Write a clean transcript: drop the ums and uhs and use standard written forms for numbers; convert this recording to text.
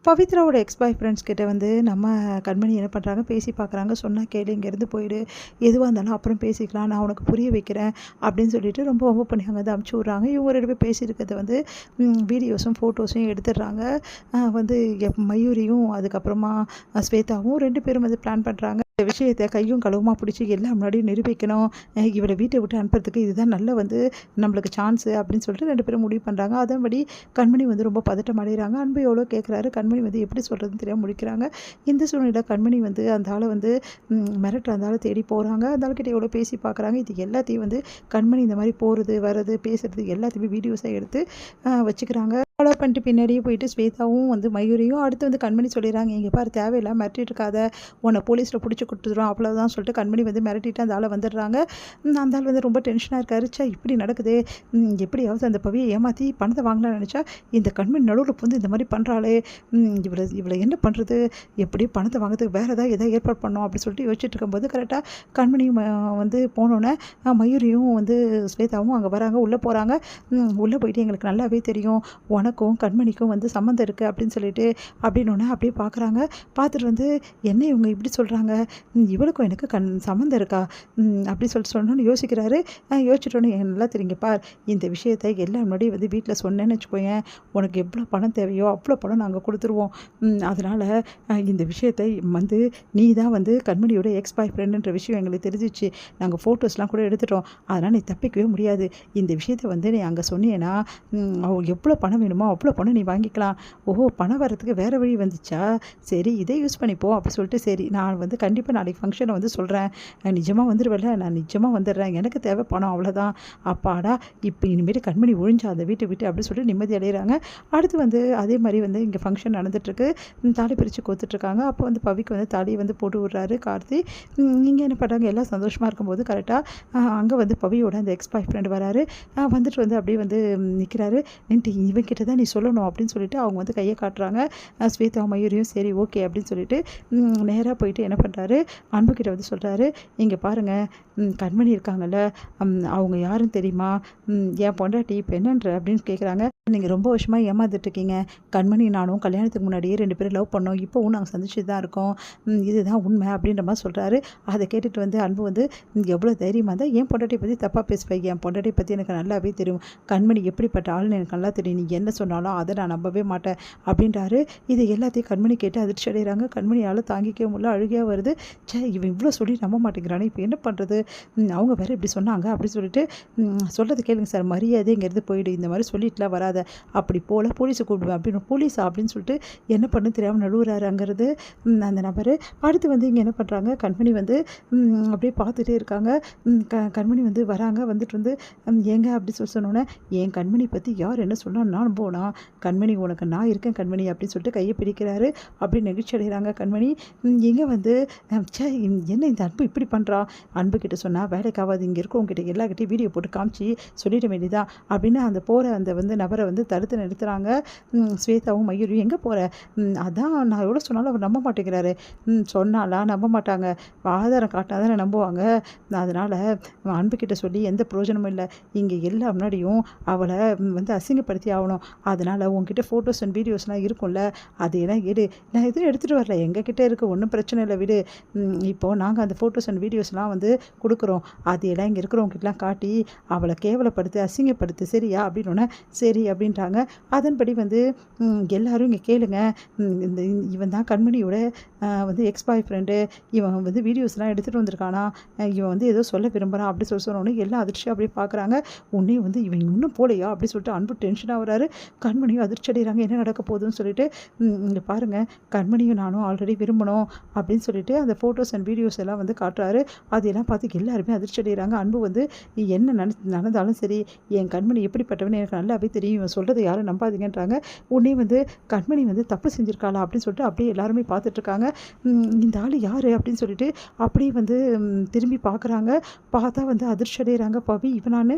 பவித்ராவோட X bye friends கிட்ட வந்து நம்ம கண்மணி என்ன பண்ணுறாங்க, பேசி பார்க்குறாங்க. சொன்னால் கேளு, இங்கேருந்து போயிடு, எதுவாக இருந்தாலும் அப்புறம் பேசிக்கலாம், நான் உனக்கு புரிய வைக்கிறேன் அப்படின்னு சொல்லிட்டு ரொம்ப ரொம்ப பண்ணி அங்கே வந்து அமுச்சு விட்றாங்க. இவங்க ரெண்டு பேர் பேசியிருக்கிறத வந்து வீடியோஸும் ஃபோட்டோஸையும் எடுத்துடுறாங்க. வந்து மயூரியும் அதுக்கப்புறமா ஸ்வேதாவும் ரெண்டு பேரும் வந்து பிளான் பண்ணுறாங்க. இந்த விஷயத்தை கையும் களவுமா பிடிச்சி எல்லாம் முன்னாடியும் நிரூபிக்கணும், இவளை வீட்டை விட்டு அனுப்புறதுக்கு இதுதான் நல்ல வந்து நம்மளுக்கு சான்ஸு அப்படின்னு சொல்லிட்டு ரெண்டு பேரும் முடிவு பண்ணுறாங்க. அதன்படி கண்மணி வந்து ரொம்ப பதட்டம் அடைகிறாங்க. அன்பு எவ்வளோ கேட்குறாரு, கண்மணி வந்து எப்படி சொல்கிறதுன்னு தெரியாமல் முடிக்கிறாங்க. இந்த சூழ்நிலை கண்மணி வந்து அந்த ஆளை வந்து மிரட்டுற அந்த ஆளை தேடி போகிறாங்க. அந்த ஆள்கிட்ட எவ்வளோ பேசி பார்க்குறாங்க. இது எல்லாத்தையும் வந்து கண்மணி இந்த மாதிரி போகிறது வர்றது பேசுகிறது எல்லாத்தையுமே வீடியோஸாக எடுத்து வச்சுக்கிறாங்க. ஃபாலோ பண்ணிட்டு பின்னாடியே போயிட்டு ஸ்வேதாவும் வந்து மயூரியும் அடுத்து வந்து கண்மணி சொல்லிடுறாங்க, இங்கே பாரு தேவையில்லை மிரட்டிட்டு இருக்காத, உன்னை போலீஸில் பிடிச்சி கொடுத்துடுறோம் அவ்வளோதான் சொல்லிட்டு கண்மணி வந்து மிரட்டிட்டு அந்த ஆளை வந்துடுறாங்க. அந்த ஆள் வந்து ரொம்ப டென்ஷனாக இருக்காரு. இப்படி நடக்குது, எப்படியாவது அந்த பவியை ஏமாற்றி பணத்தை வாங்கலாம்னு நினச்சா இந்த கண்மணி நடுவில் வந்து இந்த மாதிரி பண்ணுறாளே, இவ்வளோ என்ன பண்ணுறது, எப்படி பணத்தை வாங்குறதுக்கு வேறு எதாவது ஏற்பாடு பண்ணோம் அப்படின்னு சொல்லிட்டு யோசிச்சுட்டு இருக்கும்போது கரெக்டாக கண்மணியும் வந்து போனோன்னே மயூரியும் வந்து ஸ்வேதாவும் அங்கே வராங்க. உள்ளே போகிறாங்க. உள்ளே போயிட்டு எங்களுக்கு நல்லாவே தெரியும் உனக்கும் கண்மணிக்கும் வந்து சம்மந்தம் இருக்குது அப்படின்னு சொல்லிட்டு அப்படின்னோடனே அப்படியே பார்க்குறாங்க. பார்த்துட்டு வந்து என்ன இவங்க இப்படி சொல்கிறாங்க, இவளுக்கும் எனக்கு சம்மந்தம் இருக்கா அப்படி சொல்லிட்டு சொன்னோன்னு யோசிக்கிறாரு. யோசிச்சுட்டோன்னு நல்லா தெரியுங்க பார், இந்த விஷயத்தை எல்லாம் முன்னாடி வந்து வீட்டில் சொன்னேன்னு வச்சுக்கோங்க, உனக்கு எவ்வளோ பணம் தேவையோ அவ்வளோ பணம் நாங்கள் கொடுத்துருவோம். அதனால் இந்த விஷயத்தை வந்து நீ தான் வந்து கண்மணியோட எக்ஸ் பாய் ஃப்ரெண்டுன்ற விஷயம் எங்களுக்கு தெரிஞ்சிச்சு, நாங்கள் ஃபோட்டோஸ்லாம் கூட எடுத்துட்டோம், அதனால் நீ தப்பிக்கவே முடியாது. இந்த விஷயத்தை வந்து நீ அங்கே சொன்னீங்கன்னா எவ்வளோ பணம் வேணுமோ அவ்வளோ பணம் நீ வாங்கிக்கலாம். ஓஹோ, பணம் வரத்துக்கு வேறு வழி வந்துச்சா, சரி இதை யூஸ் பண்ணிப்போம் அப்படி சொல்லிட்டு சரி நான் வந்து கண்டிப்பாக நாளைக்கு ஃபங்க்ஷனை வந்து சொல்கிறேன், நிஜமாக வந்துடுவேல, நான் நிஜமாக வந்துடுறேன், எனக்கு தேவை பணம் அவ்வளோதான். அப்பாடா இப்போ இனிமேல் கண்மணி ஒழிஞ்சா அந்த வீட்டை விட்டு அப்படின்னு சொல்லிட்டு நிம்மதி அடைகிறாங்க. அடுத்து வந்து அதே மாதிரி வந்து இங்கே ஃபங்க்ஷன் நடந்துகிட்ருக்கு. தாலி பிரித்து கோத்துட்ருக்காங்க. அப்போ வந்து பவிக்கு வந்து தாலியை வந்து போட்டு விட்றாரு கார்த்தி. இங்கே என்ன பண்ணுறாங்க, எல்லாம் சந்தோஷமாக இருக்கும்போது கரெக்டாக அங்கே வந்து பவியோட அந்த எக்ஸ் பாய் ஃப்ரெண்ட் வராரு. வந்துட்டு வந்து அப்படியே வந்து நிற்கிறாரு. நின்ட்டு இவங்கிட்ட தான் நீ சொல்லணும் அப்படின்னு சொல்லிட்டு அவங்க வந்து கையை காட்டுறாங்க. ஸ்வேதா மயூரியும் சரி ஓகே அப்படின்னு சொல்லிட்டு நேராக போயிட்டு என்ன பண்ணுறாரு, அன்புக்கிட்ட வந்து சொல்கிறாரு, இங்கே பாருங்கள் கண்மணி இருக்காங்கல்ல, அவங்க யாருன்னு தெரியுமா, என் பொண்டாட்டி இப்போ என்னன்ற அப்படின்னு கேட்குறாங்க. நீங்கள் ரொம்ப வருஷமாக ஏமாந்துட்டுருக்கீங்க, கண்மணி நானும் கல்யாணத்துக்கு முன்னாடியே ரெண்டு பேரும் லவ் பண்ணோம், இப்போவும் நாங்கள் சந்திச்சு தான் இருக்கோம், இதுதான் உண்மை அப்படின்ற மாதிரி சொல்கிறாரு. அதை கேட்டுட்டு வந்து அன்பு வந்து எவ்வளோ தைரியமாக இருந்தால் என் பொண்டாட்டியை பற்றி தப்பாக பேசுவேன், என் பொண்டாட்டியை பற்றி எனக்கு நல்லாவே தெரியும், கண்மணி எப்படிப்பட்ட ஆள்னு எனக்கு நல்லா தெரியும், நீ என்ன சொன்னாலும் அதை நான் நம்பவே மாட்டேன் அப்படின்றாரு. இது எல்லாத்தையும் கண்மணி கேட்டு அதிர்ச்சி அடைகிறாங்க. கண்மணியால் தாங்கிக்கவே முடியல, அழுகையாக வருது. இவன் இவ்வளோ சொல்லி நம்ப மாட்டேங்கிறானே, இப்போ என்ன பண்ணுறது, அவங்க வேறு இப்படி சொன்னாங்க அப்படின்னு சொல்லிட்டு சொல்கிறது கேளுங்க சார், மரியாதைங்கிறது போயிடு, இந்த மாதிரி சொல்லிட்டுலாம் வராத, அப்படி போல் போலீஸை கூப்பிடுவேன் அப்படின்னு, போலீஸா அப்படின்னு சொல்லிட்டு என்ன பண்ணு தெரியாமல் நடுவுறாரு அங்கிறது அந்த நபர். அடுத்து வந்து இங்கே என்ன பண்ணுறாங்க, கண்மணி வந்து அப்படியே பார்த்துட்டே இருக்காங்க. கண்மணி வந்து வராங்க. வந்துட்டு வந்து ஏங்க அப்படி சொன்னோன்னே, என் கண்மணி பற்றி யார் என்ன சொன்னால் நான் போனா, கண்மணி உனக்கு நான் இருக்கேன் கண்மணி அப்படின்னு சொல்லிட்டு கையை பிடிக்கிறாரு. அப்படி நெகிழ்ச்சி அடைகிறாங்க கண்மணி. எங்கே வந்து என்ன இந்த அன்பு இப்படி பண்ணுறா, அன்பு கிட்ட சொன்னால் வேலைக்காவது, இங்கே இருக்கவங்ககிட்ட எல்லாக்கிட்டையும் வீடியோ போட்டு காமிச்சு சொல்லிட வேண்டியதா அப்படின்னு அந்த போகிற அந்த வந்து நபரை வந்து தடுத்து நிறுத்துகிறாங்க. ஸ்வேதாவும் மயூரியும் எங்கே போகிற, அதான் நான் எவ்வளோ சொன்னாலும் அவர் நம்ப மாட்டேங்கிறாரு, சொன்னாலாம் நம்ப மாட்டாங்க, ஆதாரம் காட்டினா தானே நம்புவாங்க, அதனால் அன்புக்கிட்ட சொல்லி எந்த பிரயோஜனமும் இல்லை, இங்கே எல்லா முன்னாடியும் அவளை வந்து அசிங்கப்படுத்தி ஆகணும், அதனால் உங்ககிட்ட ஃபோட்டோஸ் அண்ட் வீடியோஸ்லாம் இருக்கும்ல, அதையெல்லாம் எடு, நான் எதுவும் எடுத்துகிட்டு வரல, எங்ககிட்ட இருக்குது, ஒன்றும் பிரச்சனை இல்லை விடு, இப்போது நாங்கள் அந்த ஃபோட்டோஸ் அண்ட் வீடியோஸ்லாம் வந்து கொடுக்குறோம், அதையெல்லாம் இங்கே இருக்கிறவங்ககிட்டலாம் காட்டி அவளை கேவலப்படுத்து அசிங்கப்படுத்து சரியா அப்படின்னோடனே சரி அப்படின்றாங்க. அதன்படி வந்து எல்லோரும் இங்கே கேளுங்க, இந்த இவன் தான் கண்மணியோட வந்து எக்ஸ் பாய் ஃப்ரெண்டு, இவன் வந்து வீடியோஸ்லாம் எடுத்துகிட்டு வந்திருக்கானா, இவன் வந்து ஏதோ சொல்ல விரும்புகிறான் அப்படி சொன்னோன்னே எல்லாம் அதிர்ச்சியாக அப்படியே பார்க்குறாங்க. உடனே வந்து இவன் இன்னும் போலையா அப்படி சொல்லிட்டு அன்பு டென்ஷனாக வராரு. கண்மணியும் அதிர்ச்சி அடைகிறாங்க, என்ன நடக்க போகுதுன்னு சொல்லிட்டு. இங்கே பாருங்கள், கண்மணியும் நானும் ஆல்ரெடி விரும்பணும் அப்படின்னு சொல்லிட்டு அந்த ஃபோட்டோஸ் அண்ட் வீடியோஸ் எல்லாம் வந்து காட்டுறாரு. அதெல்லாம் பார்த்து எல்லாருமே அதிர்ச்சி அடைகிறாங்க. அன்பு வந்து என்ன நடந்தாலும் சரி, என் கண்மணி எப்படிப்பட்டவன்னு எனக்கு நல்லாவே தெரியும், இவன் சொல்கிறத யாரும் நம்பாதீங்கன்றாங்க. உடனே வந்து கண்மணி வந்து தப்பு செஞ்சுருக்காளா அப்படின்னு சொல்லிட்டு அப்படியே எல்லாருமே பார்த்துட்ருக்காங்க. இந்த ஆள் யார் அப்படின்னு சொல்லிட்டு அப்படியே வந்து திரும்பி பார்க்குறாங்க. பார்த்தா வந்து அதிர்ச்சி அடைகிறாங்க. பவி இவனான்னு